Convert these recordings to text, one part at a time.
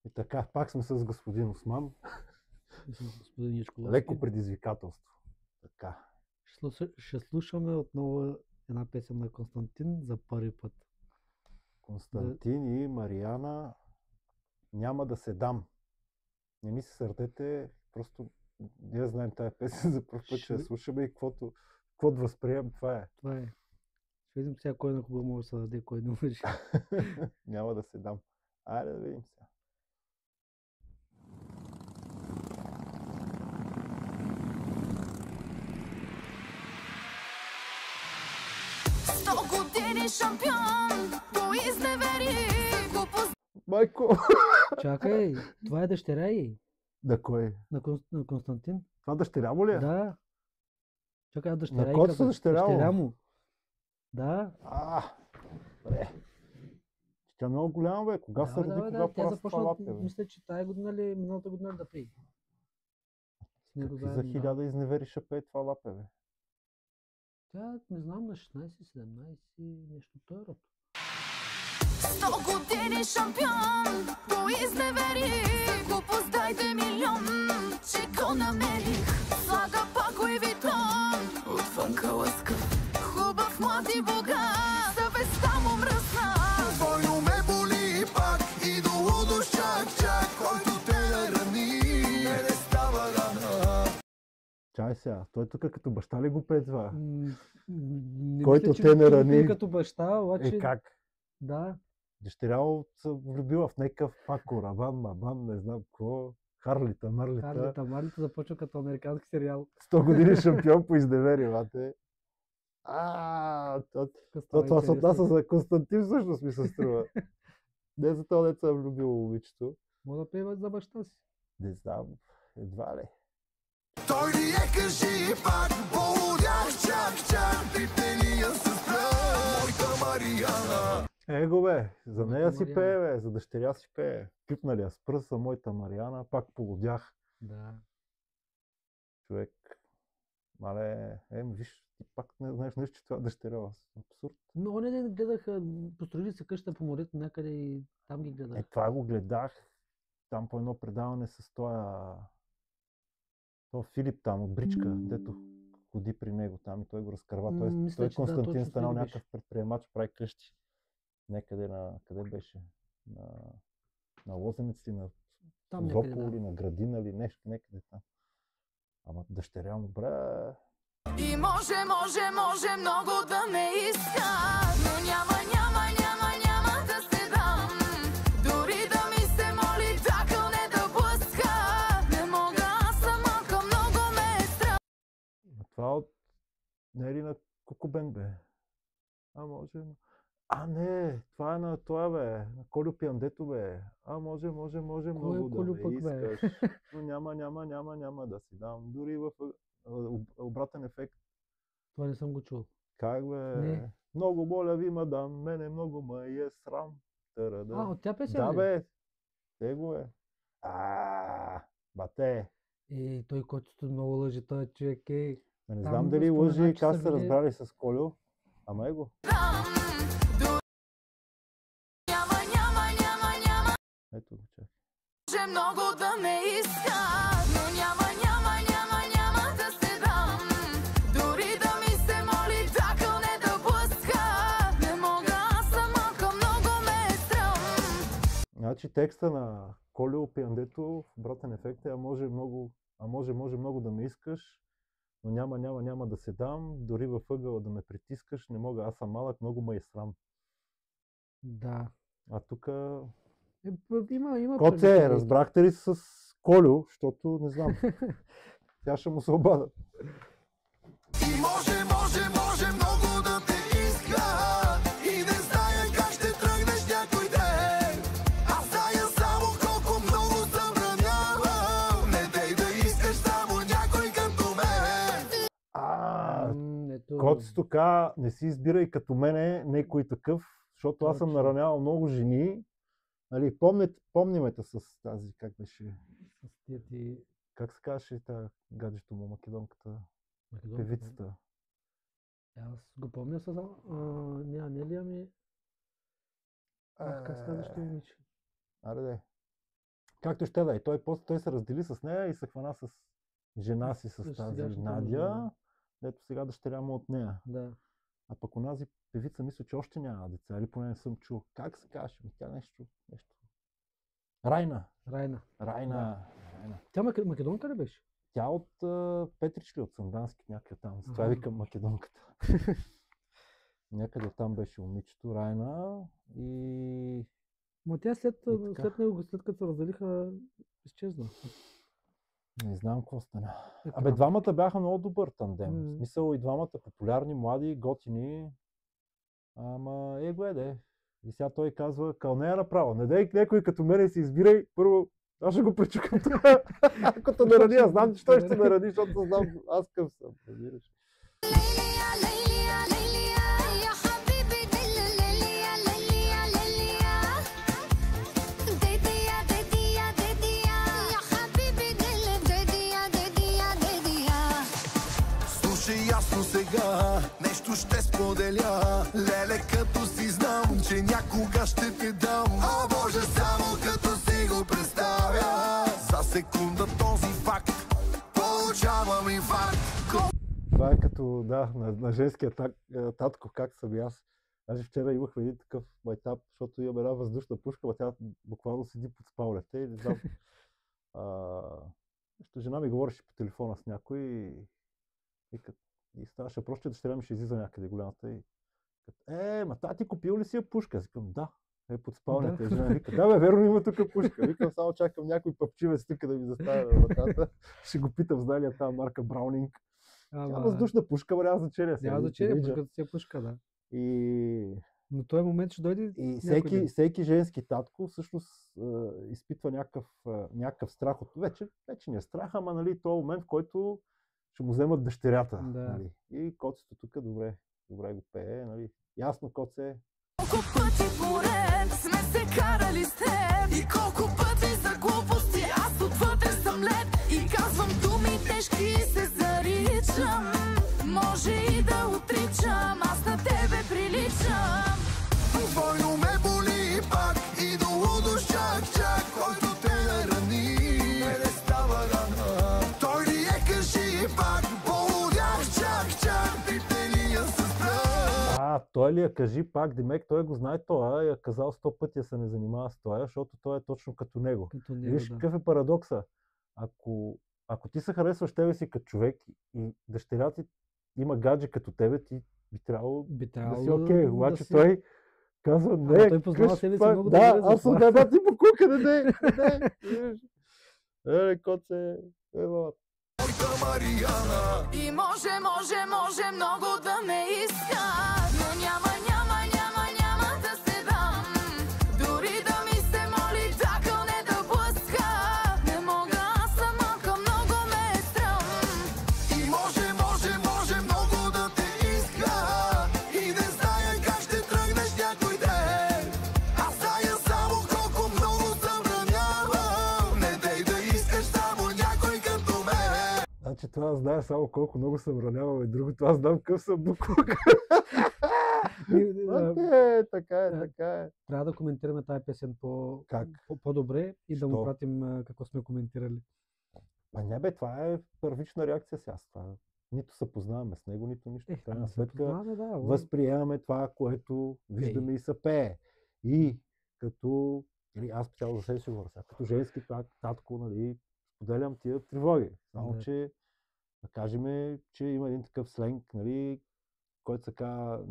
И така, пак сме с господин Осман. Господин Ячковски. Леко предизвикателство. Така. Ще слушаме отново една песен на Константин за първи път. Константин и Мариана, няма да се дам. Не ни се сърдете, просто ние знаем тази песен за първ път, ще я слушаме и каквото възприем, това е. Това е. Ще видим сега кой на кого може да се даде, кой не може. Няма да се дам. Айде да видим сега. Години шампион, го изневери, го Майко! Чакай, това е дъщеря й. Да, кой? На Константин. Това дъщеря му ли е? Да. Чакай, дъщеря На й. който са дъщеря му? Да. Бре. Тя е много голяма, бе. Кога се роди, кога тя започна, лапе, бе? мисля, че тая година ли, миналата година да пее. Какви за 1000 изневери ще пее това лапе, бе? Тя, не знам, на 16-17 нещо той род. 100 години шампион, го изневери, го поздайте милион, че го намерих. Слага пако и витон, отвънка лъскав, хубав млад и богат, съвестта му мръсна. Бойно ме боли пак и до лудост чак, който те нарани, не става рана. Чай сега, той тук като баща ли го пее това? Не Който мисля, те нарани. че като баща, обаче... Как? Да. Дъщеря му се влюбила в някакъв пако, рабан, мабан, не знам какво. Харлита, Марлита. Започва като американски сериал. 100 години шампион по изневери, бате. Това се отнася за Константин, всъщност ми се струва. Не за това деца е влюбило момичето. Мога да пева за баща си. Не знам, едва ли. Той ли е, кажи пак, болудях чак, пипнения се спра, моята Мариана. Его бе, за Моята нея си Мариана. пее, бе, за дъщеря си пее. Пипнали я с пръса, моята Мариана, пак полудях. Да. Човек. Мале, виж, ти пак не знаеш нещо, че това е дъщеря. Абсурд. Но не гледаха, построили се къща по морето някъде и там ги гледах. Това го гледах. Там по едно предаване с този Филип там от Бричка, дето ходи при него там и той го разкърва. Той Константин станал някакъв предприемач, прави къщи. Някъде къде беше? На Лозенец ли, на Созопол ли, на Градина ли, нещо някъде там. Ама дъщеря му, бре... И може много да ме иска, но няма да се дам. Дори да ми се моли, така не да блъска. Не мога, аз съм малка, много ме е страх. Това от... Не е ли на Кукубен, бе? Може... не, това е на това, бе. На Колю Пиандето, бе. Може много да ме искаш. Но няма да си дам. Дори в обратен ефект. Това не съм го чул. Как, бе? Не. Много моля ви, мадам, мене много ме е срам. От тя песен? Да, бе. Него е. Бате. Той, който много лъжи, той човек е... Не знам дали лъжи и как се разбрали с Колю. Ама его. Ето го, чакай. Може много да ме иска, но няма да се дам. Дори да ми се моли, така не да блъска. Не мога, аз съм малка, много ме е страм. Значи текста на Колю Пиандето в обратен ефект е може много да ме искаш, но няма да се дам, дори във ъгъла да ме притискаш, не мога, аз съм малък, много ме е срам. Да. А тук... Има... Коце, разбрахте ли с Колю, защото не знам. Тя ще му се обада. И може много да те иска, и не зная как ще тръгнеш някой ден. Аз зная само колко много забранявам, не дей да искаш само някой като мен. Коце тук, не си избирай като мене некой такъв, защото аз съм наранявал много жени. Нали, помнимете с тази, как беше? Как се казваше тази гаджето му, македонката? Певицата. Аз го помня с... Не ли, ами... Как се казваше момиче? Аре де. Както ще да е. Той се раздели с нея и се хвана с жена си, с тази Надя, дето сега дъщеря му от нея. Да. А пък онази певица мисля, че още няма деца, или поне не съм чул. Как се каже? Тя нещо. Райна. Тя македонка ли беше? Тя от Петрич ли, от Сандански, някъде там. С това викам македонката. Някъде оттам беше момичето, Райна и... Ма тя след него, след като се разделиха, изчезна. Не знам какво стана. Абе, двамата бяха много добър тандем. В смисъл и двамата популярни, млади, готини. Ама гледай. И сега той казва, кълнея направо. Не дай някой като мене си избирай. Първо, аз ще го пречукам това. Ако те нарани, аз знам, че той ще нарани, защото знам аз къв съм. Разбираш. Ясно сега, нещо ще споделя. Леле, като си знам, че някога ще те дам. О, Боже, само като си го представя. За секунда този факт получавам инфаркт. Това е като, на женския татко, как съм и аз. Даже вчера имах един такъв майтап, защото имам една въздушна пушка, а тя буквално седи под спалнята и не знам. Жена ми говореше по телефона с някой и ставаше просто, че дъщеря ми ще излиза някъде голямата и ма ти купил ли си я пушка? Аз викам, да. Под спалнята. И жена вика, да бе, верно има тук пушка. Викам, само чакам някой пъпчивец тук да ми заставя на вратата. Ще го питам, знае ли я тази марка Браунинг. Тя въздушна пушка, ма няма значение. Няма значение, пушката си е пушка, да. Но този момент ще дойде. И всеки женски татко всъщност изпитва някакъв страх от... Вече не е страх, ама нали, този момент, в който ще му вземат дъщерята. Да. Нали. И коцето тук добре го пее. Нали. Ясно, коце. Колко пъти поред сме се карали с теб и колко пъти за глупости аз отвътре съм лед и казвам думи тежки и се заричам. Може и да отричам, аз на тебе приличам. Двойно ме боли пак и до лудост чак, който те нарани. Не става рана. Той ли е кажи пак, полудях чак, приптения се спра. Той ли я кажи пак, Демек, той го знае това, я казал 100 пъти, се не занимава с това, защото той е точно като него. Виж какъв е парадокса. Ако ти се харесваш тебе си като човек и дъщеря ти има гадже като тебе, ти би трябвало да си окей. Обаче той казва, не, той познава себе си много добре. Да, аз съм ти покука, не. Коце, Мариана. И може много да ме иска, но няма да се дам. Дори да ми се моли, така не да блъска. Не мога, аз съм малка, много ме е срам. И може много да те иска. И не зная как ще тръгнеш някой ден. Аз зная само колко много забранявам. Не дей да искаш само някой като мен. Значи това знае само колко много съм ранявал и другото, аз знам къв съм буклук. Така е. Трябва да коментираме тази песен по-добре и да му пратим какво сме коментирали. Не бе, това е първична реакция сега. Нито се познаваме с него, нито нищо. В крайна сметка възприемаме това, което виждаме и се пее. И като, аз специално за себе си говоря сега, като женски татко, нали, споделям тия тревоги. Само, че да кажем, че има един такъв сленг, нали, който се казва,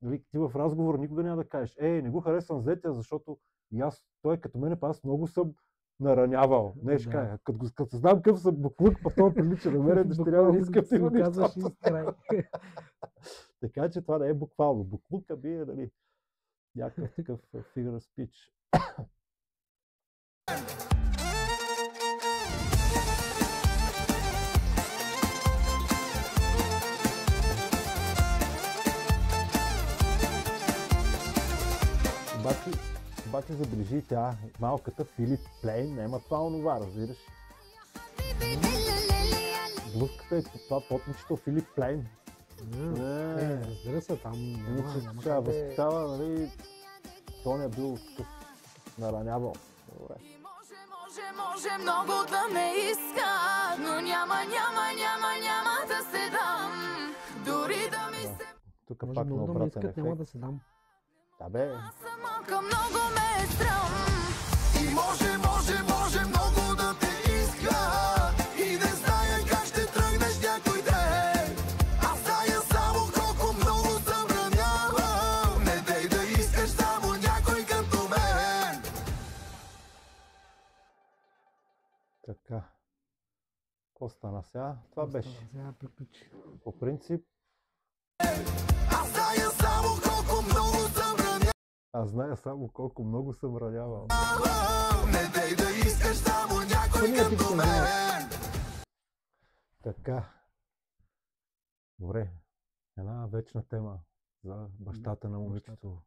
нали, ти в разговор никога няма да кажеш, не го харесвам зетя, защото той като мене, аз много съм наранявал. Не, ще кажа, като знам къв съм буклук, па това прилича на мене, дъщеря да искам да го казваш Така че това не е буквално. Буклука би е, нали, някакъв такъв figure of speech. Обаче забележи тя, малката Филип Плейн, няма това онова, разбираш. Блузката е това потничето Филип Плейн. Разбира се, там няма възпитава, нали, Тони е бил такъв наранявал. Може много да ме иска, но няма да се дам. Дори да ми се... Тук Може пак на много да ме обратен искат, няма ефект. да се дам. Да бе, Аз съм малка, много ме е срам. И може много да те иска. И не зная как ще тръгнеш някой ден. Аз зная само колко много събранявам. Не дей да искаш само някой като мен. така. Какво стана сега? Това беше. Сега приключи. По принцип, Аз зная само колко много събранявам. аз зная само колко много съм ранявал. Не дей да искаш само някой като мен. Така. Добре. Една вечна тема за бащата на момичето.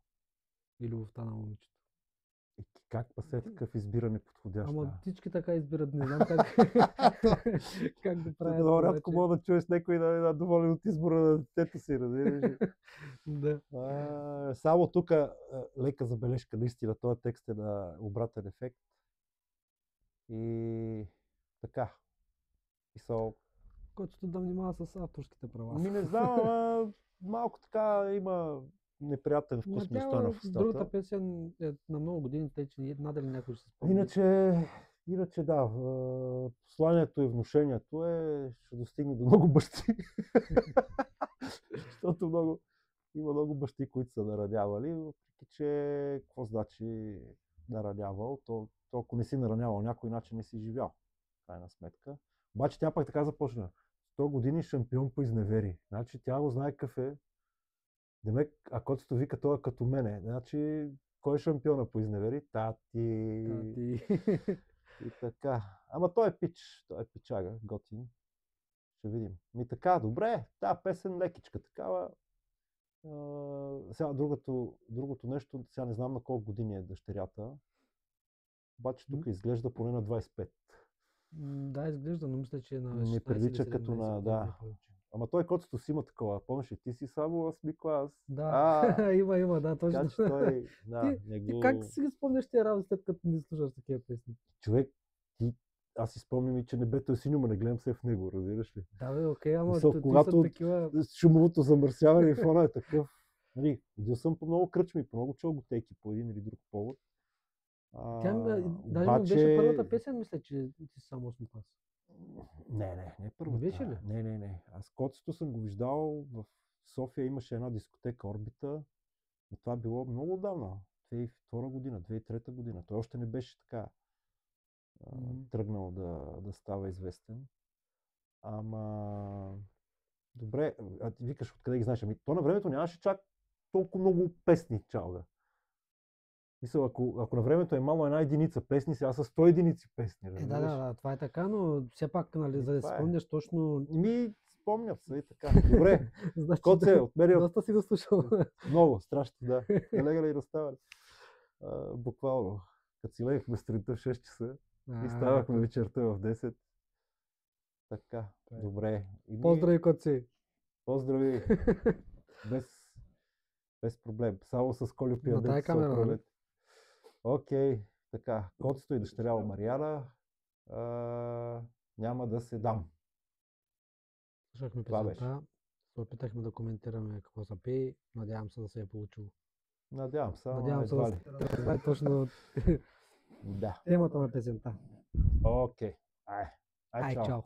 И любовта на момичето. И как па се такъв избира неподходящ? Ама всички така избират, не знам как, как да правят. Много рядко обаче. мога да чуеш някой да е доволен от избора на детето си, разбираш ли? Да. Само тук лека забележка, наистина, този текст е на обратен ефект. И така. Писал. Който да внимава с авторските права. Не знам, ама малко така има неприятен вкус ми остана в устата. Другата песен е на много години, тъй че надали някой ще се спомни. Иначе да, посланието и внушението ще достигне до много бащи. Защото има много бащи, които са наранявали, въпреки че какво значи наранявал, то ако не си наранявал някой, иначе не си живял, крайна сметка. Обаче тя пак така започна. 100 години шампион по изневери. Значи тя го знае какъв е. Демек, а котето вика, той е като мене. Значи, кой е шампиона по изневери? Тати. И така. Ама той е пичага, готин. Ще видим. Така, добре, тази песен лекичка такава. Сега другото нещо, сега не знам на колко години е дъщерята. Обаче тук изглежда поне на 25. Да, изглежда, но мисля, че е на 16 Не прилича или като 17 на... години Да. повече. Ама той котето си има такова. Помниш ли, ти си само 8 клас. Да, има, да, точно. Така че той... Да, Ти как си ги спомняш тия работи, след като не слушаш такива песни? Човек, аз си спомням и, че небето е синьо, но не гледам се в него, разбираш ли? Да, бе, окей, ама Мисъл, ти когато са такива... шумовото замърсяване и фона е такъв. Нали, ходил съм по много кръчми, по много чолготеки, по един или друг повод. Даже не беше първата песен, мисля, че ти само 8 клас. Не първата. Не беше ли? Не. Аз котето съм го виждал в София, имаше една дискотека Орбита, но това било много давно. 2002 година, 2003 година. Той още не беше така тръгнал да става известен. Ама... Добре, а ти викаш откъде ги знаеш? Ами то на времето нямаше чак толкова много песни, чалга. Мисля, ако на времето е мало една единица песни, сега са 100 единици песни. Да, това е така, но все пак, нали, за да си спомняш точно... Спомнят се и така. Добре, Значи, Коце, отмери от... доста си го слушал. Много, страшно, да. Налегали и разставали. Буквално. Като си легахме сутринта в 6 часа и ставахме вечерта в 10. Така, добре. Поздрави, Коци! Поздрави! Без проблем. Само с Колю Пиадет. На тая камера, нали? Окей, така. Коцето и дъщеря Мариана. Няма да се дам. Слушахме песента, се опитахме да коментираме какво са пее. Надявам се да се е получило. Надявам се, Надявам се едва ли. да разбере точно Да. темата на песента. Окей. Ай, чао. Чао!